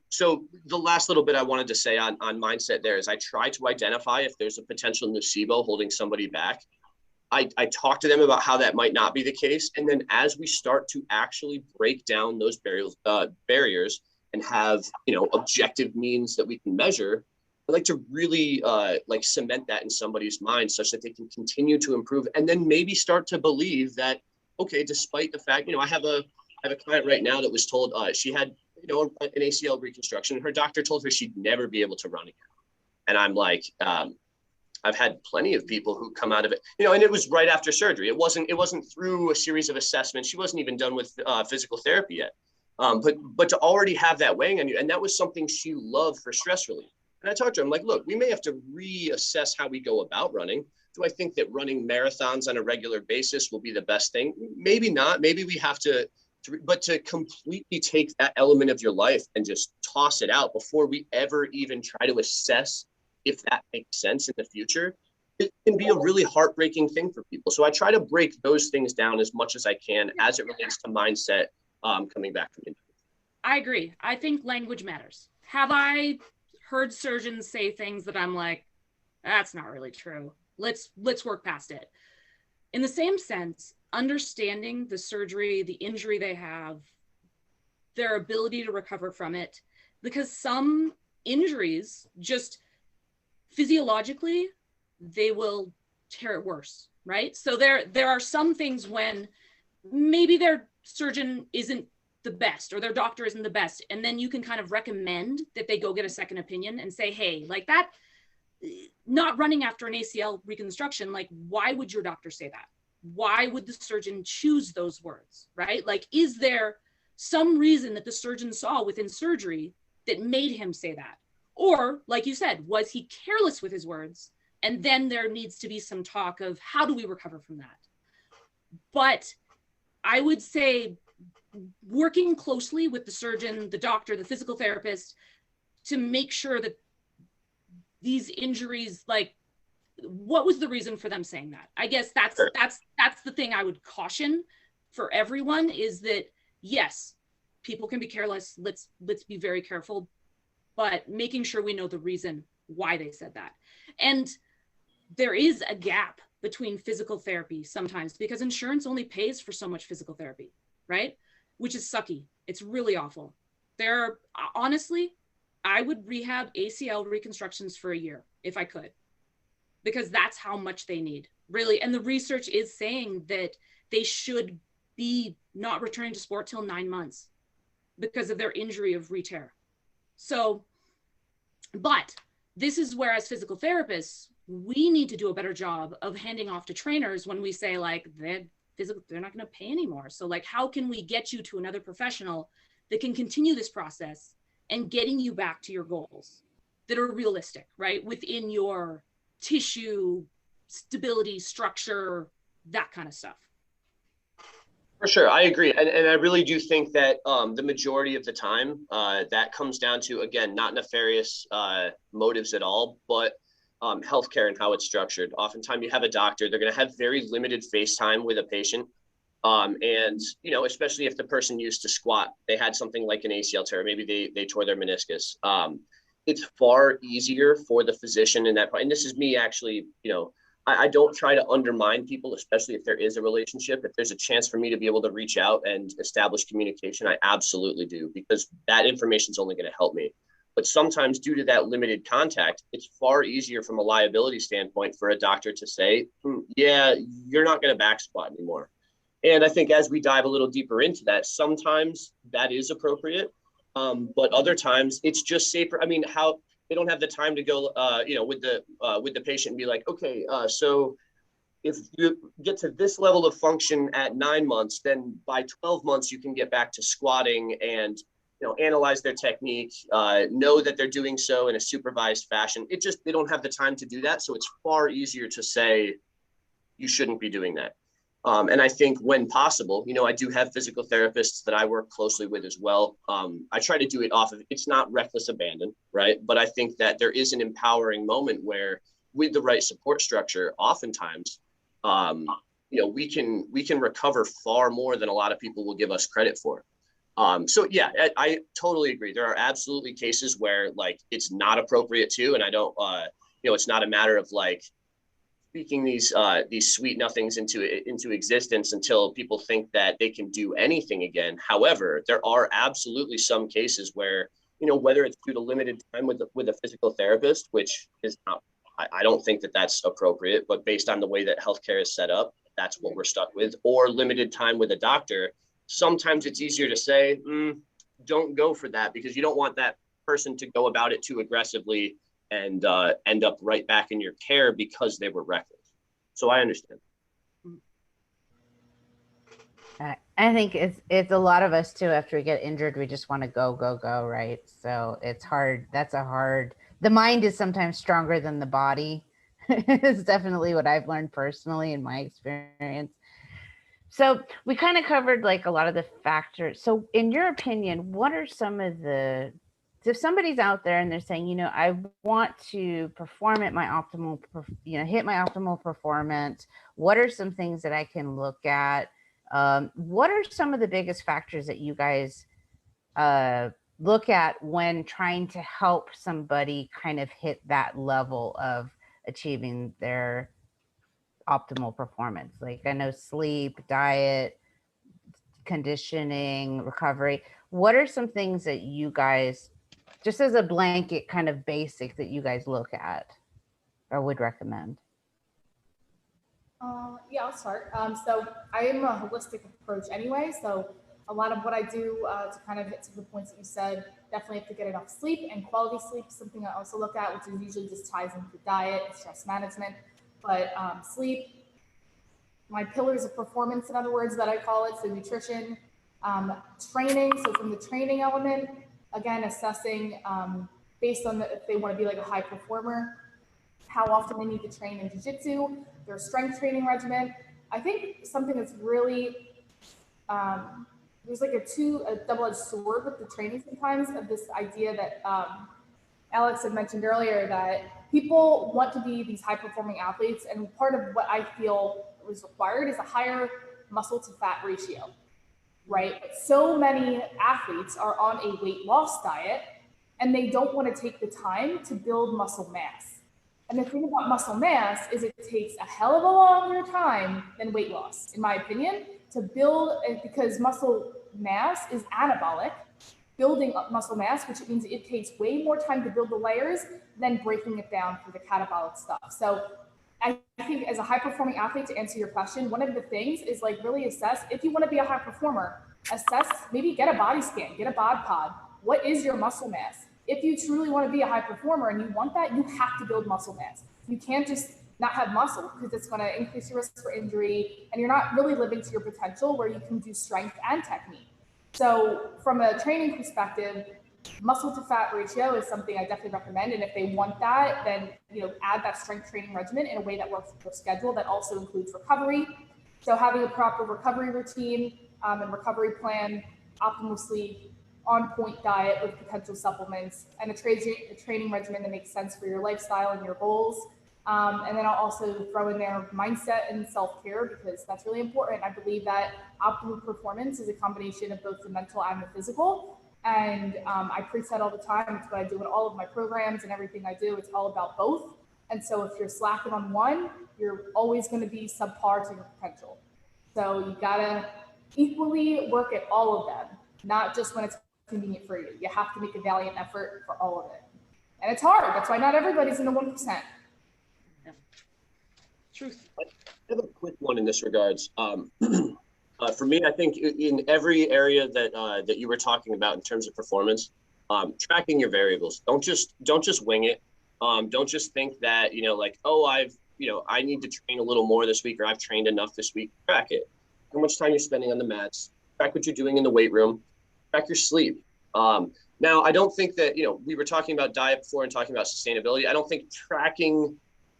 So the last little bit I wanted to say on mindset there is I try to identify if there's a potential nocebo holding somebody back. I talk to them about how that might not be the case. And then as we start to actually break down those barriers and have, objective means that we can measure, I like to really cement that in somebody's mind such that they can continue to improve and then maybe start to believe that, okay, despite the fact, I have a client right now that was told she had, an ACL reconstruction. Her doctor told her she'd never be able to run again. And I'm like, I've had plenty of people who come out of it, and it was right after surgery. It wasn't through a series of assessments. She wasn't even done with physical therapy yet. But to already have that weighing on you, and that was something she loved for stress relief. And I talked to her, I'm like, look, we may have to reassess how we go about running. Do I think that running marathons on a regular basis will be the best thing? Maybe not. Maybe we have but to completely take that element of your life and just toss it out before we ever even try to assess if that makes sense in the future, it can be a really heartbreaking thing for people. So I try to break those things down as much as I can as it relates to mindset coming back from injury. I agree. I think language matters. Have I heard surgeons say things that I'm like, that's not really true. Let's work past it. In the same sense, understanding the surgery, the injury they have, their ability to recover from it, because some injuries just physiologically, they will tear it worse, right? So there are some things when maybe their surgeon isn't the best or their doctor isn't the best, and then you can kind of recommend that they go get a second opinion and say, hey, like that, not running after an ACL reconstruction, like why would your doctor say that? Why would the surgeon choose those words, right? Like, is there some reason that the surgeon saw within surgery that made him say that? Or, like you said, was he careless with his words? And then there needs to be some talk of how do we recover from that? But I would say working closely with the surgeon, the doctor, the physical therapist to make sure that these injuries, like, what was the reason for them saying that? I guess that's the thing I would caution for everyone is that, yes, people can be careless. Let's be very careful, but making sure we know the reason why they said that. And there is a gap between physical therapy sometimes because insurance only pays for so much physical therapy, right? Which is sucky. It's really awful. Honestly, I would rehab ACL reconstructions for a year if I could, because that's how much they need, really. And the research is saying that they should be not returning to sport till 9 months because of their injury of re-tear. So, but this is where as physical therapists, we need to do a better job of handing off to trainers when we say like, they're not going to pay anymore. So like, how can we get you to another professional that can continue this process and getting you back to your goals that are realistic, right? Within your tissue, stability, structure, that kind of stuff. For sure, I agree, and I really do think that the majority of the time that comes down to, again, not nefarious motives at all, but healthcare and how it's structured. Oftentimes, you have a doctor; they're going to have very limited face time with a patient, and especially if the person used to squat, they had something like an ACL tear, maybe they tore their meniscus. It's far easier for the physician in that point. And this is me actually, I don't try to undermine people, especially if there is a relationship. If there's a chance for me to be able to reach out and establish communication, I absolutely do, because that information is only going to help me. But sometimes due to that limited contact, it's far easier from a liability standpoint for a doctor to say, yeah, you're not going to back squat anymore. And I think as we dive a little deeper into that, sometimes that is appropriate. But other times it's just safer. I mean, how they don't have the time to go, with the patient and be like, okay, so if you get to this level of function at 9 months, then by 12 months you can get back to squatting and analyze their technique, know that they're doing so in a supervised fashion. They don't have the time to do that, so it's far easier to say you shouldn't be doing that. And I think when possible, I do have physical therapists that I work closely with as well. I try to do it off of, it's not reckless abandon, right? But I think that there is an empowering moment where with the right support structure, oftentimes, we can recover far more than a lot of people will give us credit for. So yeah, I totally agree. There are absolutely cases where it's not appropriate to, and I don't, it's not a matter of speaking these sweet nothings into existence until people think that they can do anything again. However, there are absolutely some cases where, whether it's due to limited time with a physical therapist, which is not, I don't think that that's appropriate, but based on the way that healthcare is set up, that's what we're stuck with, or limited time with a doctor. Sometimes it's easier to say, don't go for that, because you don't want that person to go about it too aggressively and end up right back in your care because they were reckless. So I understand. I think it's a lot of us too. After we get injured, we just want to go, right? So it's hard. The mind is sometimes stronger than the body. It's definitely what I've learned personally in my experience. So we kind of covered a lot of the factors. So in your opinion, what are some of the, if somebody's out there and they're saying, I want to perform at my optimal, hit my optimal performance, what are some things that I can look at? What are some of the biggest factors that you guys look at when trying to help somebody kind of hit that level of achieving their optimal performance? I know sleep, diet, conditioning, recovery. What are some things that you guys, just as a blanket kind of basic, that you guys look at or would recommend? Yeah, I'll start. So I am a holistic approach anyway. So a lot of what I do to kind of hit to the points that you said, definitely have to get enough sleep, and quality sleep is something I also look at, which is usually just ties into diet and stress management. But sleep, my pillars of performance, in other words, that I call it, so nutrition, training. So from the training element, again, assessing based on if they want to be a high performer, how often they need to train in jiu-jitsu, their strength training regimen. I think something that's really, there's a double-edged sword with the training sometimes, of this idea that Alex had mentioned earlier, that people want to be these high-performing athletes, and part of what I feel was required is a higher muscle to fat ratio, right? But so many athletes are on a weight loss diet, and they don't want to take the time to build muscle mass. And the thing about muscle mass is it takes a hell of a longer time than weight loss, in my opinion, to build, because muscle mass is anabolic, building up muscle mass, which means it takes way more time to build the layers than breaking it down for the catabolic stuff. So I think as a high performing athlete, to answer your question, one of the things is really assess, if you want to be a high performer, assess, maybe get a body scan, get a bod pod. What is your muscle mass? If you truly want to be a high performer and you want that, you have to build muscle mass. You can't just not have muscle, because it's going to increase your risk for injury, and you're not really living to your potential where you can do strength and technique. So from a training perspective, muscle to fat ratio is something I definitely recommend. And if they want that, then add that strength training regimen in a way that works with their schedule, that also includes recovery. So having a proper recovery routine, and recovery plan, optimal sleep, on-point diet with potential supplements, and a training regimen that makes sense for your lifestyle and your goals. And then I'll also throw in there mindset and self-care, because that's really important. I believe that optimal performance is a combination of both the mental and the physical. And I preach that all the time. It's what I do in all of my programs and everything I do. It's all about both. And so if you're slacking on one, you're always going to be subpar to your potential. So you got to equally work at all of them, not just when it's convenient for you. You have to make a valiant effort for all of it. And it's hard. That's why not everybody's in the 1%. Truth. I have a quick one in this regards. For me, I think in every area that you were talking about in terms of performance, tracking your variables. Don't just wing it. Don't just think that, like, oh, I need to train a little more this week, or I've trained enough this week. Track it. How much time you're spending on the mats. Track what you're doing in the weight room. Track your sleep. Now, I don't think that, we were talking about diet before and talking about sustainability. I don't think tracking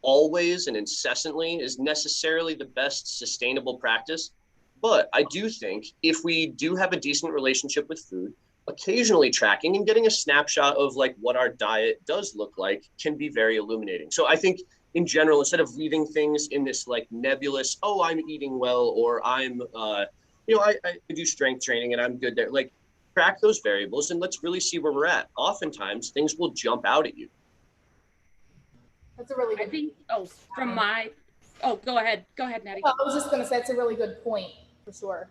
always and incessantly is necessarily the best sustainable practice. But I do think if we do have a decent relationship with food, occasionally tracking and getting a snapshot of like what our diet does look like can be very illuminating. So I think in general, instead of leaving things in this like nebulous, oh, I'm eating well, or I'm, I do strength training and I'm good there. Like, track those variables and let's really see where we're at. Oftentimes things will jump out at you. That's a really good go ahead, Nattie. Well, I was just going to say it's a really good point for sure.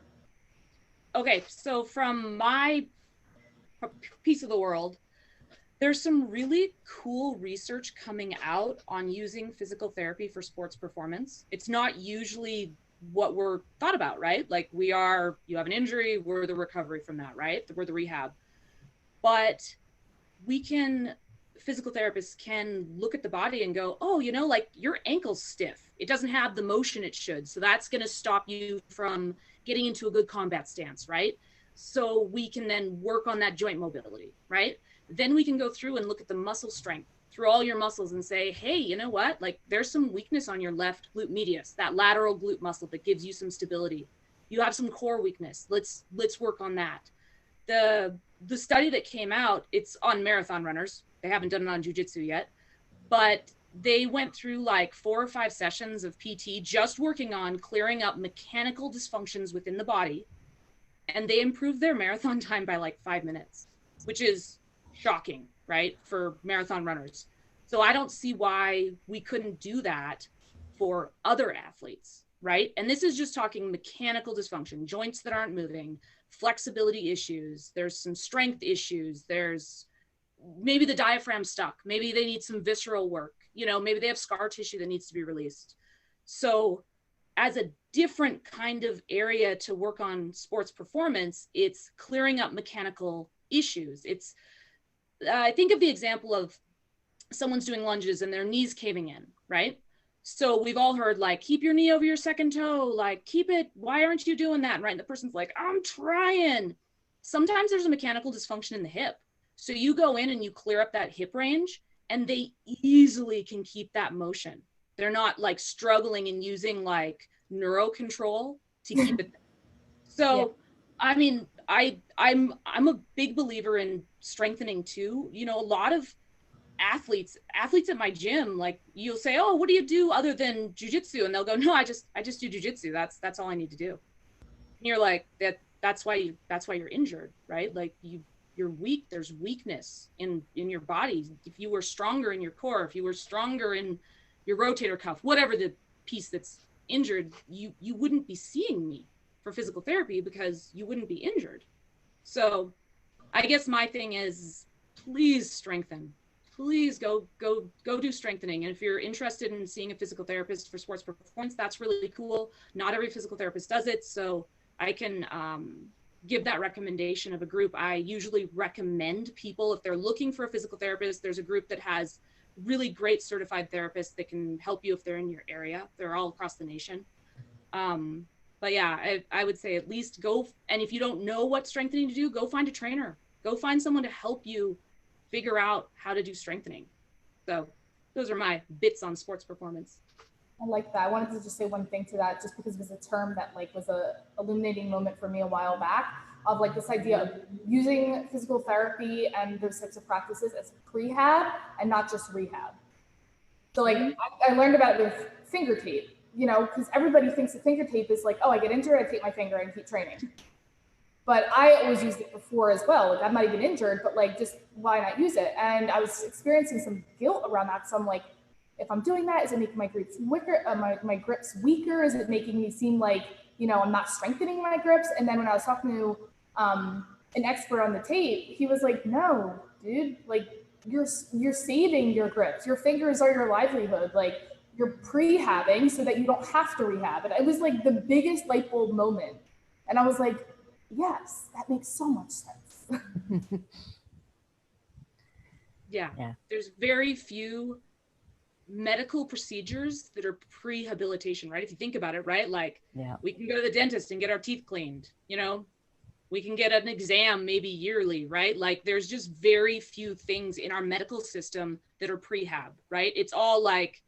Okay, so from my piece of the world, there's some really cool research coming out on using physical therapy for sports performance. It's not usually what we're thought about, right? Like you have an injury, we're the recovery from that, right? We're the rehab. But physical therapists can look at the body and go, oh, like your ankle's stiff. It doesn't have the motion it should. So that's going to stop you from getting into a good combat stance, right? So we can then work on that joint mobility, right? Then we can go through and look at the muscle strength through all your muscles and say, hey, you know what? Like there's some weakness on your left glute medius, that lateral glute muscle that gives you some stability. You have some core weakness. Let's work on that. The study that came out, it's on marathon runners. They haven't done it on jiu-jitsu yet, but they went through like 4 or 5 sessions of PT just working on clearing up mechanical dysfunctions within the body. And they improved their marathon time by like 5 minutes, which is shocking, right? For marathon runners. So I don't see why we couldn't do that for other athletes, right? And this is just talking mechanical dysfunction, joints that aren't moving, flexibility issues. There's some strength issues. There's maybe the diaphragm stuck. Maybe they need some visceral work. Maybe they have scar tissue that needs to be released. So as a different kind of area to work on sports performance, it's clearing up mechanical issues. I think of the example of someone's doing lunges and their knees caving in, right? So we've all heard like, keep your knee over your second toe, like keep it, why aren't you doing that? Right? And the person's like, I'm trying. Sometimes there's a mechanical dysfunction in the hip. So you go in and you clear up that hip range and they easily can keep that motion. They're not like struggling and using like neuro control to keep it. So, yeah. I mean, I'm a big believer in strengthening too. A lot of athletes at my gym, like you'll say, oh, what do you do other than jiu-jitsu? And they'll go, no, I just do jiu-jitsu. That's all I need to do. And you're like, that's why you're injured, right? Like you're weak. There's weakness in your body. If you were stronger in your core, if you were stronger in your rotator cuff, whatever the piece that's injured, you wouldn't be seeing me for physical therapy because you wouldn't be injured. So I guess my thing is, please strengthen. Please go do strengthening. And if you're interested in seeing a physical therapist for sports performance, that's really cool. Not every physical therapist does it. So I can give that recommendation of a group. I usually recommend people, if they're looking for a physical therapist, there's a group that has really great certified therapists that can help you if they're in your area. They're all across the nation. But yeah, I would say at least go, and if you don't know what strengthening to do, go find a trainer. Go find someone to help you figure out how to do strengthening. So those are my bits on sports performance. I like that. I wanted to just say one thing to that, just because it was a term that like was a illuminating moment for me a while back, of like this idea of using physical therapy and those types of practices as prehab and not just rehab. So like I learned about it with finger tape, you know, because everybody thinks that finger tape is like, oh, I get injured, I tape my finger and keep training. But I always used it before as well. Like I'm not even injured, but like just why not use it? And I was experiencing some guilt around that. So I'm like, if I'm doing that, is it making my grips weaker? My grips weaker? Is it making me seem like, you know, I'm not strengthening my grips? And then when I was talking to an expert on the tape, he was like, no, dude, like you're saving your grips. Your fingers are your livelihood. Like you're prehabbing so that you don't have to rehab. And it was like the biggest light bulb moment. And I was like, yes, that makes so much sense. Yeah. There's very few medical procedures that are prehabilitation, right? If you think about it, right? Like we can go to the dentist and get our teeth cleaned, you know, we can get an exam maybe yearly, right? Like there's just very few things in our medical system that are prehab, right? It's all like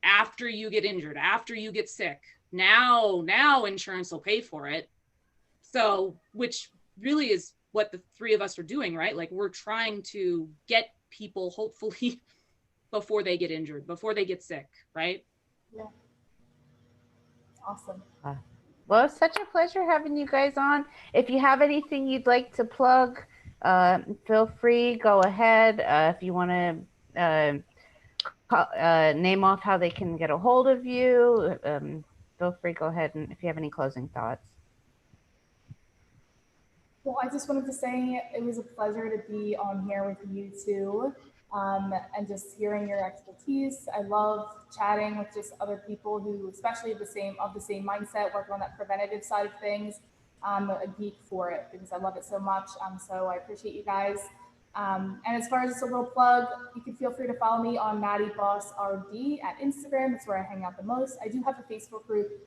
after you get injured, after you get sick, now insurance will pay for it. So, which really is what the three of us are doing, right? Like we're trying to get people hopefully before they get injured, before they get sick, right? Yeah. Awesome. Well, it's such a pleasure having you guys on. If you have anything you'd like to plug, feel free, go ahead. If you want to name off how they can get a hold of you, feel free, go ahead. And if you have any closing thoughts. Well, I just wanted to say it was a pleasure to be on here with you two. And just hearing your expertise. I love chatting with just other people who, especially of the same mindset, working on that preventative side of things. I'm a geek for it because I love it so much. So I appreciate you guys. And as far as just a little plug, you can feel free to follow me on Nattie Boss RD at Instagram. That's where I hang out the most. I do have a Facebook group.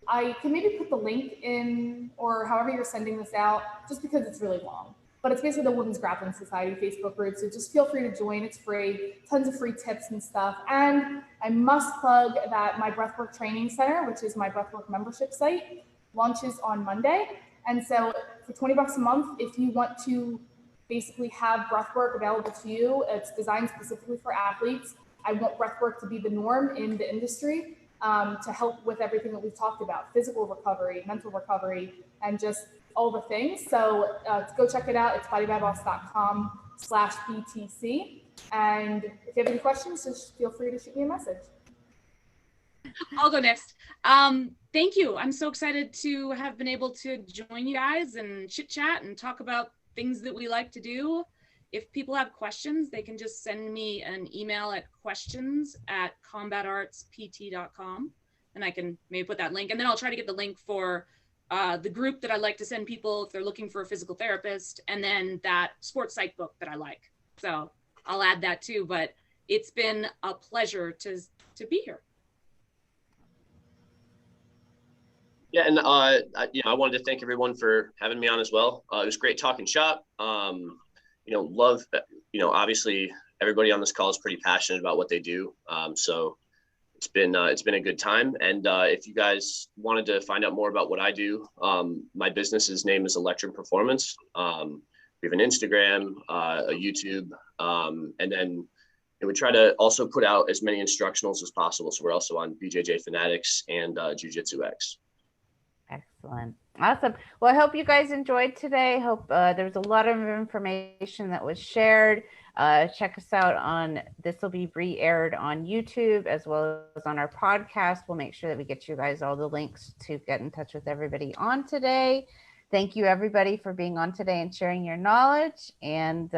I can maybe put the link in, or however you're sending this out, just because it's really long. But it's basically the Women's Grappling Society Facebook group. So just feel free to join. It's free. Tons of free tips and stuff. And I must plug that my Breathwork Training Center, which is my Breathwork membership site, launches on Monday. And so for $20 a month, if you want to basically have breathwork available to you, it's designed specifically for athletes. I want breathwork to be the norm in the industry, to help with everything that we've talked about, physical recovery, mental recovery, and just all the things. So go check it out. It's bodybyboss.com/BTC. And if you have any questions, just feel free to shoot me a message. I'll go next. Thank you. I'm so excited to have been able to join you guys and chit chat and talk about things that we like to do. If people have questions, they can just send me an email at questions@combatartspt.com, and I can maybe put that link. And then I'll try to get the link for the group that I like to send people if they're looking for a physical therapist, and then that sports psych book that I like. So I'll add that too, but it's been a pleasure to be here. Yeah, and I wanted to thank everyone for having me on as well. It was great talking shop. Love, obviously everybody on this call is pretty passionate about what they do. So it's been a good time. And if you guys wanted to find out more about what I do, my business's name is Electrum Performance. We have an Instagram, a YouTube, and then we try to also put out as many instructionals as possible. So we're also on BJJ Fanatics and Jiu-Jitsu X. Excellent. Awesome. Well, I hope you guys enjoyed today. Hope there was a lot of information that was shared. Check us out this will be re-aired on YouTube as well as on our podcast. We'll make sure that we get you guys all the links to get in touch with everybody on today. Thank you everybody for being on today and sharing your knowledge. And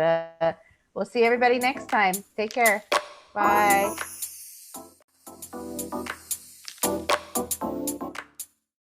we'll see everybody next time. Take care. Bye.